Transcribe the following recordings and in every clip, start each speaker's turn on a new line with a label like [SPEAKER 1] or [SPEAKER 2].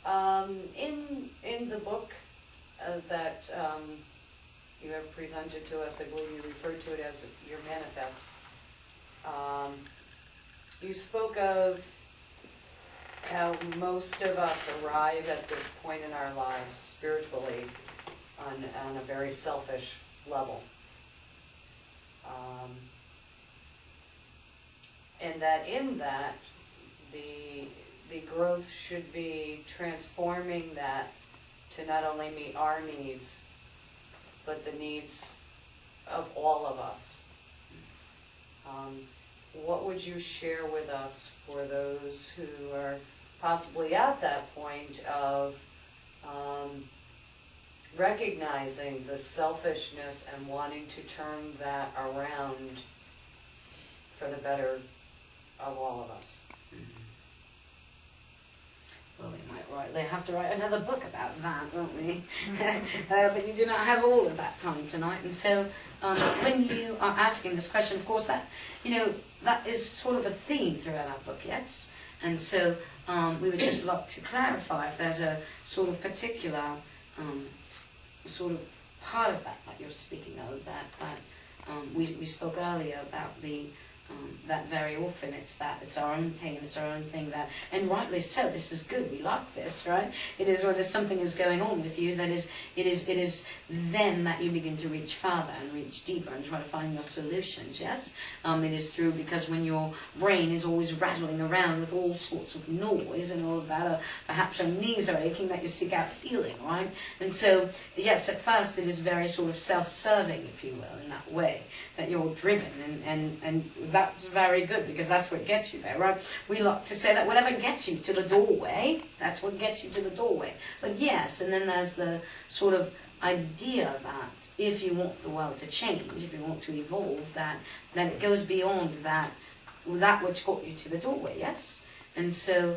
[SPEAKER 1] In the book that you have presented to us, I believe you referred to it as your manifest, you spoke of how most of us arrive at this point in our lives spiritually on a very selfish level. And that in that, the growth should be transforming that to not only meet our needs, but the needs of all of us. What would you share with us for those who are possibly at that point of recognizing the selfishness and wanting to turn that around for the better of all of us?
[SPEAKER 2] Well, they have to write another book about that, won't we? But you do not have all of that time tonight. And so when you are asking this question, of course, that, that is sort of a theme throughout our book, yes? And so we would just like to clarify if there's a sort of particular sort of part of that you're speaking of, that we spoke earlier about that very often it's our own pain, it's our own thing, that, and rightly so, this is good, we like this, right? It is when something is going on with you, that it is then that you begin to reach farther and reach deeper and try to find your solutions, yes? It is through, because when your brain is always rattling around with all sorts of noise and all of that, or perhaps your knees are aching, that you seek out healing, right? And so, yes, at first it is very sort of self-serving, if you will, in that way, that you're driven, and that's very good, because that's what gets you there, right? We like to say that whatever gets you to the doorway, that's what gets you to the doorway. But yes, and then there's the sort of idea that if you want the world to change, if you want to evolve, that then it goes beyond that which got you to the doorway, yes? And so,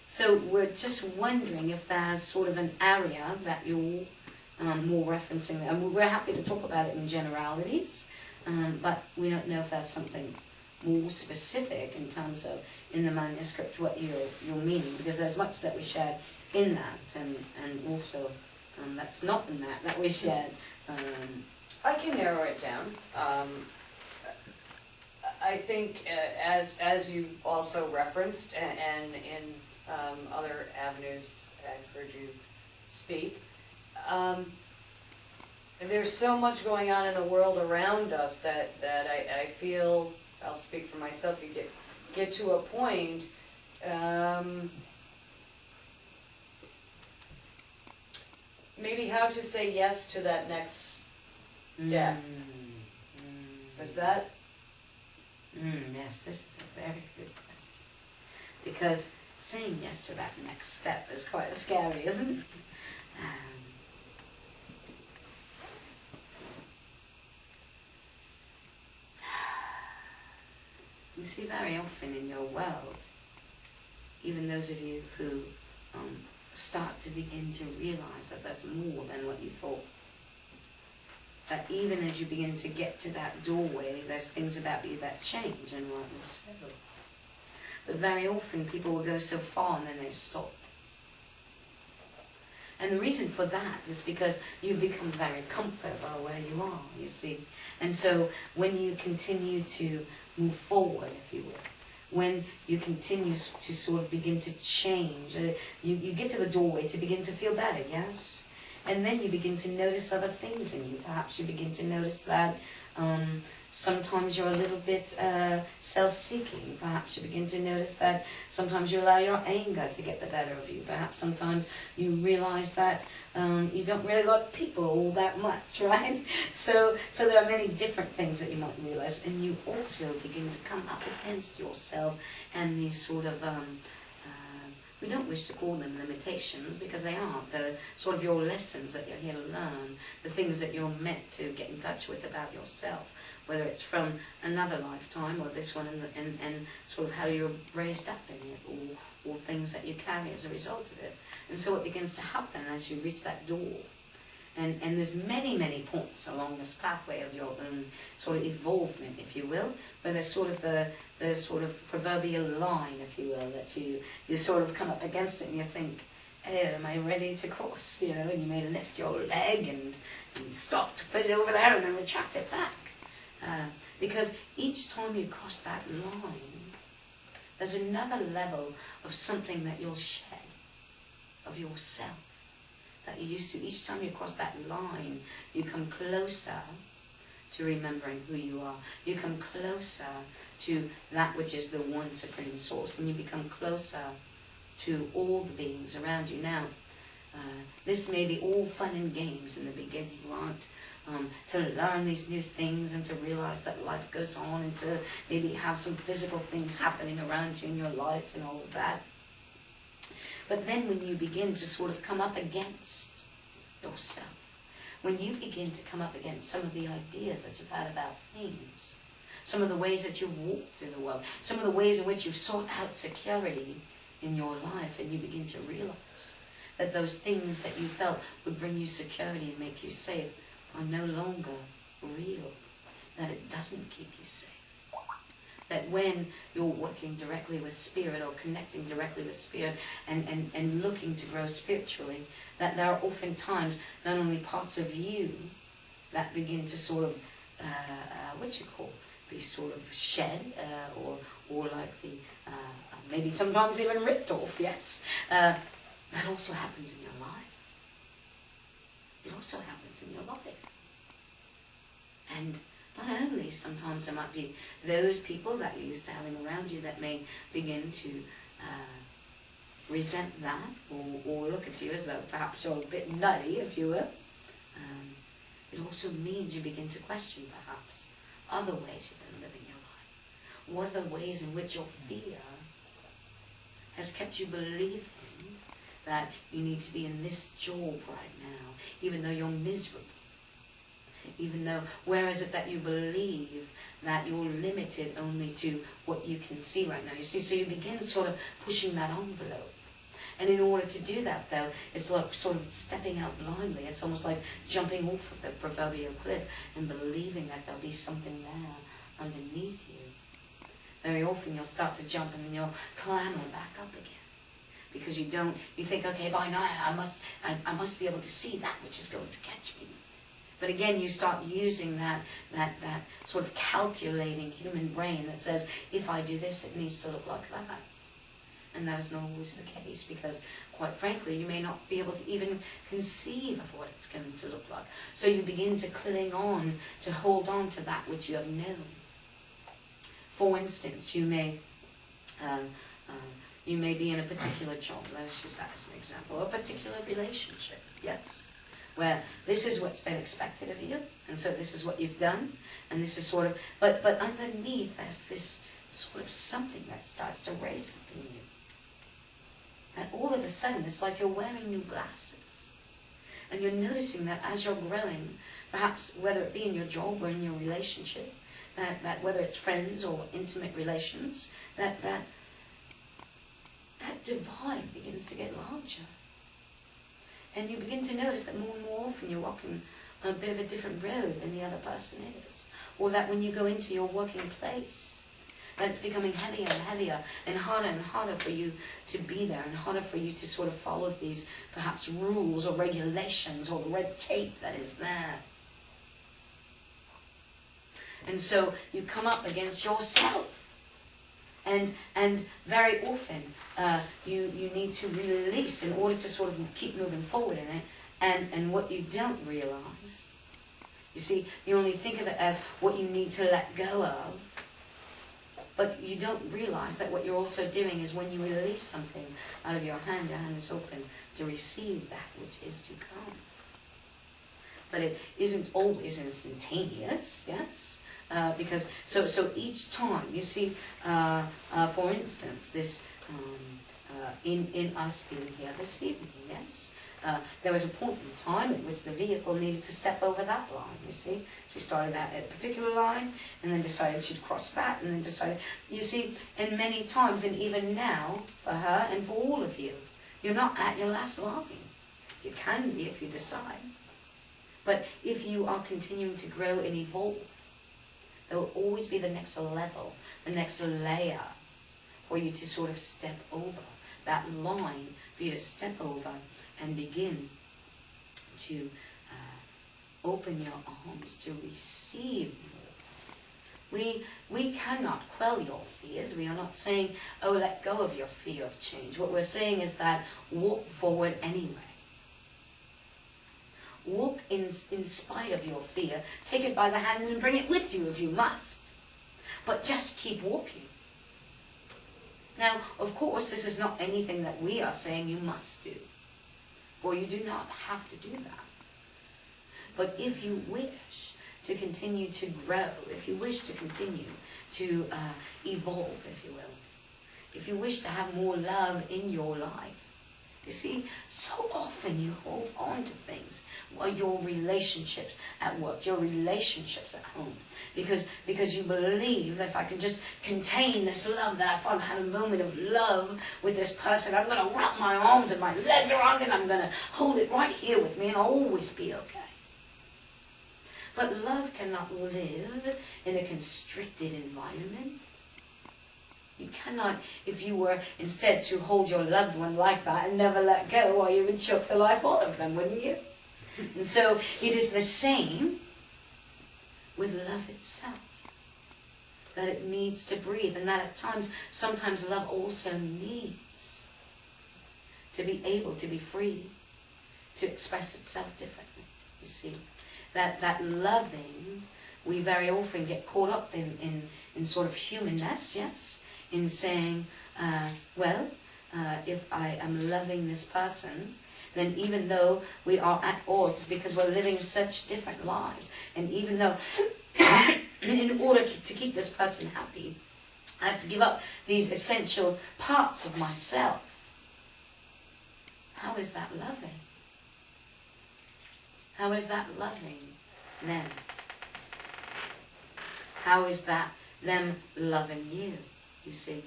[SPEAKER 2] so we're just wondering if there's sort of an area that you're more referencing, and we're happy to talk about it in generalities, but we don't know if there's something more specific in terms of, in the manuscript, what you're meaning, because there's much that we shared in that, and also that's not in that we shared.
[SPEAKER 1] I can narrow it down. I think, as you also referenced, and in other avenues I've heard you speak, there's so much going on in the world around us that I feel, I'll speak for myself, you get to a point maybe how to say yes to that next step. Is that?
[SPEAKER 2] Yes, this is a very good question. Because saying yes to that next step is quite scary, isn't it? You see, very often in your world, even those of you who start to begin to realize that there's more than what you thought, that even as you begin to get to that doorway, there's things about you that change, and rightly so. But very often people will go so far and then they stop. And the reason for that is because you've become very comfortable where you are, you see. And so when you continue to move forward, if you will, when you continue to sort of begin to change, you get to the doorway to begin to feel better, yes? And then you begin to notice other things in you. Perhaps you begin to notice that sometimes you're a little bit self-seeking. Perhaps you begin to notice that sometimes you allow your anger to get the better of you. Perhaps sometimes you realize that you don't really like people all that much, right? So there are many different things that you might realize, and you also begin to come up against yourself and these sort of we don't wish to call them limitations, because they aren't. They're sort of your lessons that you're here to learn, the things that you're meant to get in touch with about yourself, whether it's from another lifetime or this one, and sort of how you're raised up in it, or things that you carry as a result of it. And so what begins to happen as you reach that door, and there's many, many points along this pathway of your own sort of evolvement, if you will, but there's sort of the sort of proverbial line, if you will, that you sort of come up against it and you think, am I ready to cross? You know, and you may lift your leg and stop to put it over there and then retract it back. Because each time you cross that line, there's another level of something that you'll shed, of yourself, that you used to. Each time you cross that line, you come closer to remembering who you are. You come closer to that which is the one supreme source, and you become closer to all the beings around you. Now, this may be all fun and games in the beginning, right? To learn these new things and to realize that life goes on, and to maybe have some physical things happening around you in your life and all of that. But then when you begin to sort of come up against yourself, when you begin to come up against some of the ideas that you've had about things, some of the ways that you've walked through the world, some of the ways in which you've sought out security in your life, and you begin to realize that those things that you felt would bring you security and make you safe are no longer real, that it doesn't keep you safe. That when you're working directly with spirit, or connecting directly with spirit, and looking to grow spiritually, that there are often times not only parts of you that begin to sort of, be sort of shed, or like the, maybe sometimes even ripped off, yes. That also happens in your life. It also happens in your life. And not only, sometimes there might be those people that you're used to having around you that may begin to resent that, or look at you as though perhaps you're a bit nutty, if you will. It also means you begin to question, perhaps, other ways you've been living your life. What are the ways in which your fear has kept you believing that you need to be in this job right now, even though you're miserable? Even though, where is it that you believe that you're limited only to what you can see right now? You see, so you begin sort of pushing that envelope. And in order to do that, though, it's like sort of stepping out blindly. It's almost like jumping off of the proverbial cliff and believing that there'll be something there underneath you. Very often you'll start to jump and then you'll clamber back up again. Because you think, okay, by now I must be able to see that which is going to catch me. But again, you start using that sort of calculating human brain that says, if I do this, it needs to look like that. And that is not always the case, because, quite frankly, you may not be able to even conceive of what it's going to look like. So you begin to cling on, to hold on to that which you have known. For instance, you may be in a particular job, let us use that as an example, or a particular relationship, yes, where this is what's been expected of you, and so this is what you've done, and this is sort of, but underneath there's this sort of something that starts to raise up in you. And all of a sudden, it's like you're wearing new glasses. And you're noticing that as you're growing, perhaps whether it be in your job or in your relationship, that whether it's friends or intimate relations, that divide begins to get larger. And you begin to notice that more and more often you're walking on a bit of a different road than the other person is. Or that when you go into your working place, that it's becoming heavier and heavier and harder for you to be there, and harder for you to sort of follow these perhaps rules or regulations or red tape that is there. And so you come up against yourself. And very often you need to release in order to sort of keep moving forward in it. And what you don't realize, you see, you only think of it as what you need to let go of. But you don't realize that what you're also doing is when you release something out of your hand is open to receive that which is to come. But it isn't always instantaneous, yes? Because so each time, you see, for instance, this in us being here this evening, yes? There was a point in time at which the vehicle needed to step over that line, you see. She started at a particular line, and then decided she'd cross that, and then decided, you see, and many times, and even now, for her and for all of you, you're not at your last line. You can be if you decide. But if you are continuing to grow and evolve, there will always be the next level, the next layer, for you to sort of step over. that line for you to step over and begin to open your arms to receive more. We cannot quell your fears. We are not saying, oh, let go of your fear of change. What we're saying is that walk forward anyway. Walk in spite of your fear. Take it by the hand and bring it with you if you must. But just keep walking. Now, of course, this is not anything that we are saying you must do. For you do not have to do that. But if you wish to continue to grow, if you wish to continue to evolve, if you will, if you wish to have more love in your life, you see, so often you hold on to things, your relationships at work, your relationships at home, because you believe that if I can just contain this love, that if I've had a moment of love with this person, I'm going to wrap my arms and my legs around it, I'm going to hold it right here with me, and I'll always be okay. But love cannot live in a constricted environment. You cannot, if you were instead to hold your loved one like that and never let go, well, you would choke the life out of them, wouldn't you? And so it is the same with love itself. That it needs to breathe, and that at times, sometimes love also needs to be able to be free, to express itself differently, you see. That loving, we very often get caught up in sort of humanness, yes, in saying, if I am loving this person, then even though we are at odds because we're living such different lives, and even though in order to keep this person happy, I have to give up these essential parts of myself, how is that loving? How is that loving them? How is that them loving you? You see,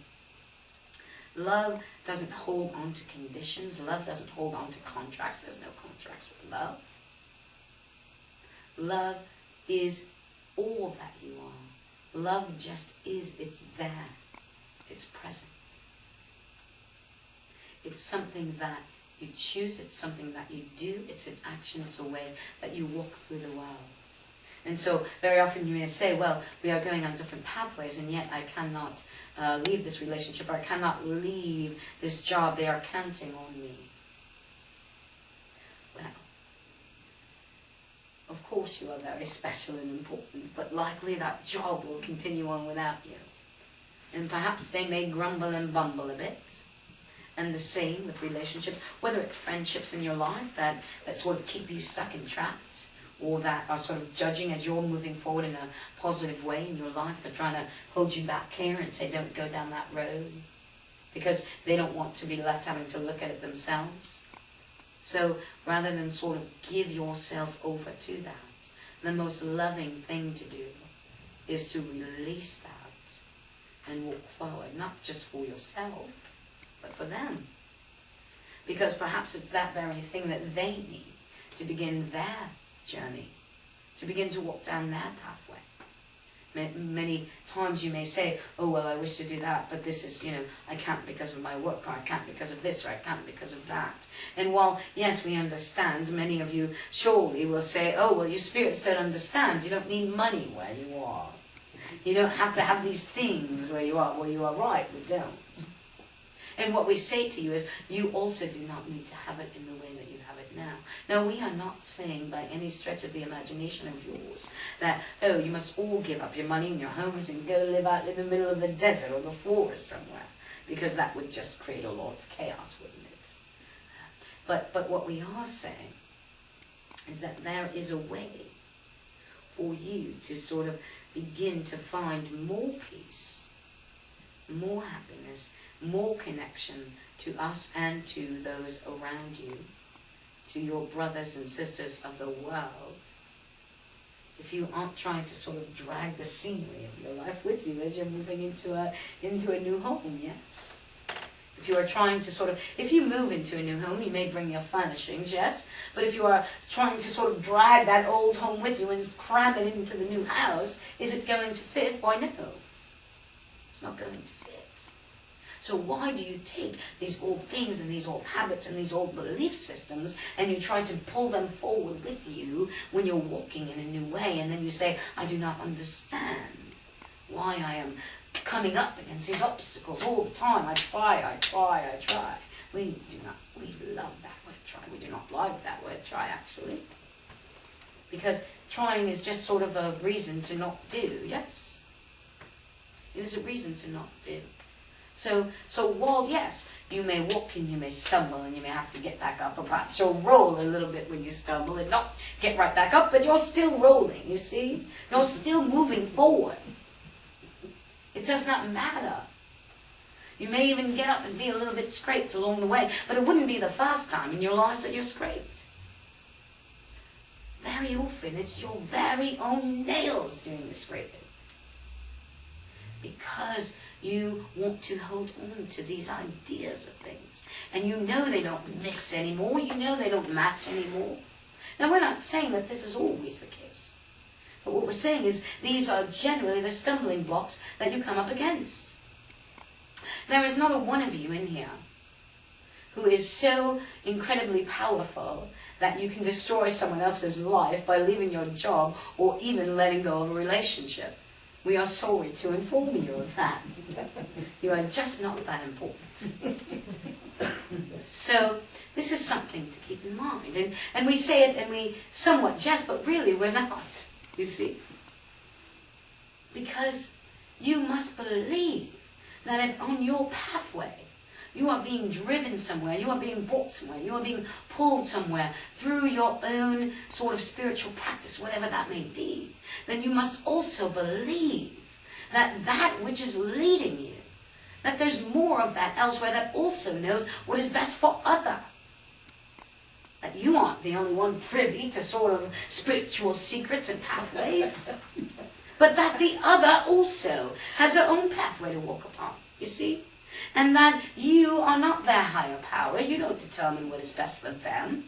[SPEAKER 2] love doesn't hold on to conditions. Love doesn't hold on to contracts. There's no contracts with love. Love is all that you are. Love just is. It's there. It's present. It's something that you choose. It's something that you do. It's an action. It's a way that you walk through the world. And so very often you may say, well, we are going on different pathways, and yet I cannot leave this relationship, or I cannot leave this job. They are counting on me. Well, of course you are very special and important, but likely that job will continue on without you. And perhaps they may grumble and bumble a bit. And the same with relationships, whether it's friendships in your life that sort of keep you stuck and trapped, or that are sort of judging as you're moving forward in a positive way in your life. They're trying to hold you back here and say, don't go down that road, because they don't want to be left having to look at it themselves. So rather than sort of give yourself over to that, the most loving thing to do is to release that and walk forward, not just for yourself, but for them. Because perhaps it's that very thing that they need to begin their journey, to begin to walk down their pathway. Many times you may say, oh, well, I wish to do that, but this is, I can't because of my work, or I can't because of this, or I can't because of that. And while, yes, we understand, many of you surely will say, oh, well, your spirits don't understand. You don't need money where you are. You don't have to have these things where you are. Well, you are right, we don't. And what we say to you is, you also do not need to have it in the way that you have it now. Now, we are not saying by any stretch of the imagination of yours that, oh, you must all give up your money and your homes and go live out in the middle of the desert or the forest somewhere, because that would just create a lot of chaos, wouldn't it? But what we are saying is that there is a way for you to sort of begin to find more peace, more happiness, more connection to us and to those around you, to your brothers and sisters of the world, if you aren't trying to sort of drag the scenery of your life with you as you're moving into a new home, yes? If you are trying to sort of, if you move into a new home, you may bring your furnishings, yes? But if you are trying to sort of drag that old home with you and cram it into the new house, is it going to fit? Why, no. It's not going to fit. So why do you take these old things and these old habits and these old belief systems and you try to pull them forward with you when you're walking in a new way, and then you say, I do not understand why I am coming up against these obstacles all the time. I try. We love that word try. We do not like that word try, actually. Because trying is just sort of a reason to not do, yes? It is a reason to not do. So while, yes, you may walk and you may stumble and you may have to get back up, or perhaps you'll roll a little bit when you stumble and not get right back up, but you're still rolling, you see? You're still moving forward. It does not matter. You may even get up and be a little bit scraped along the way, but it wouldn't be the first time in your lives that you're scraped. Very often, it's your very own nails doing the scraping. Because you want to hold on to these ideas of things. And you know they don't mix anymore. You know they don't match anymore. Now, we're not saying that this is always the case. But what we're saying is these are generally the stumbling blocks that you come up against. There is not a one of you in here who is so incredibly powerful that you can destroy someone else's life by leaving your job or even letting go of a relationship. We are sorry to inform you of that. You are just not that important. So this is something to keep in mind. And we say it and we somewhat jest, but really we're not, you see. Because you must believe that if on your pathway you are being driven somewhere, you are being brought somewhere, you are being pulled somewhere through your own sort of spiritual practice, whatever that may be, then you must also believe that that which is leading you, that there's more of that elsewhere that also knows what is best for other. That you aren't the only one privy to sort of spiritual secrets and pathways, but that the other also has their own pathway to walk upon, you see? And that you are not their higher power. You don't determine what is best for them.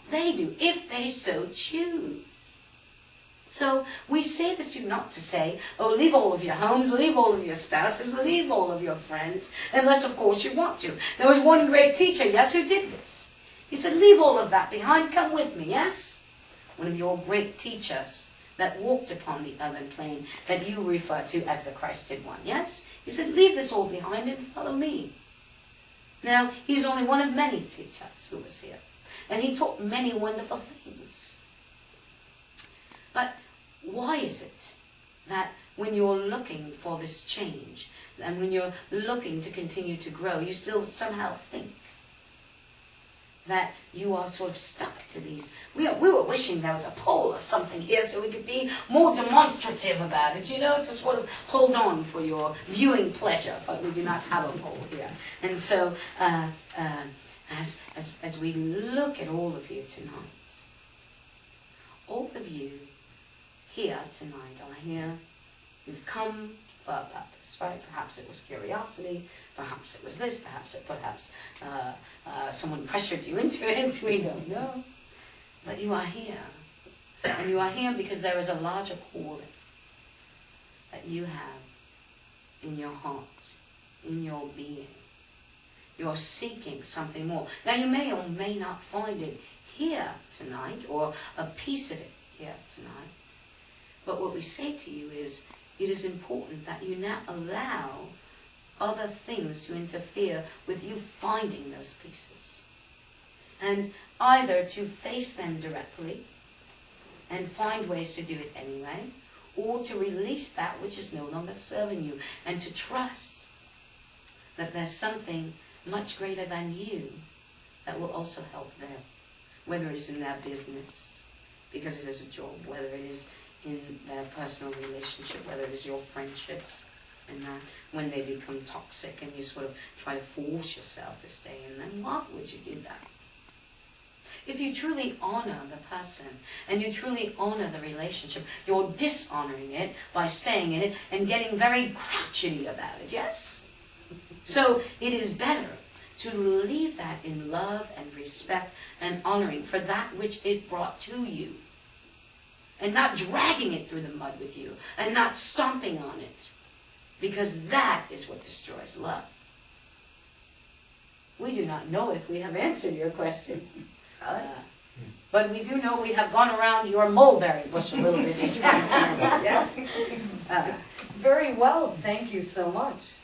[SPEAKER 2] They do, if they so choose. So we say this to you not to say, oh, leave all of your homes, leave all of your spouses, leave all of your friends, unless, of course, you want to. There was one great teacher, yes, who did this. He said, leave all of that behind, come with me, yes? One of your great teachers that walked upon the other plane that you refer to as the Christed one, yes? He said, leave this all behind and follow me. Now, he's only one of many teachers who was here. And he taught many wonderful things. But why is it that when you're looking for this change, and when you're looking to continue to grow, you still somehow think that you are sort of stuck to these? We were wishing there was a poll or something here so we could be more demonstrative about it, you know, to sort of hold on for your viewing pleasure, but we do not have a poll here. And so, as we look at all of you tonight, all of you here tonight are here, you've come for a purpose, right? Perhaps it was curiosity, perhaps it was this, perhaps someone pressured you into it, we don't know. But you are here. And you are here because there is a larger calling that you have in your heart, in your being. You're seeking something more. Now you may or may not find it here tonight, or a piece of it here tonight. But what we say to you is, it is important that you now allow other things to interfere with you finding those pieces. And either to face them directly and find ways to do it anyway, or to release that which is no longer serving you, and to trust that there's something much greater than you that will also help them, whether it is in their business, because it is a job, whether it is in their personal relationship, whether it is your friendships, and when they become toxic and you sort of try to force yourself to stay in them, why would you do that? If you truly honor the person and you truly honor the relationship, you're dishonoring it by staying in it and getting very crotchety about it, yes? So it is better to leave that in love and respect and honoring for that which it brought to you, and not dragging it through the mud with you, and not stomping on it. Because that is what destroys love. We do not know if we have answered your question. But we do know we have gone around your mulberry bush a little bit. Yes?
[SPEAKER 1] Very well, thank you so much.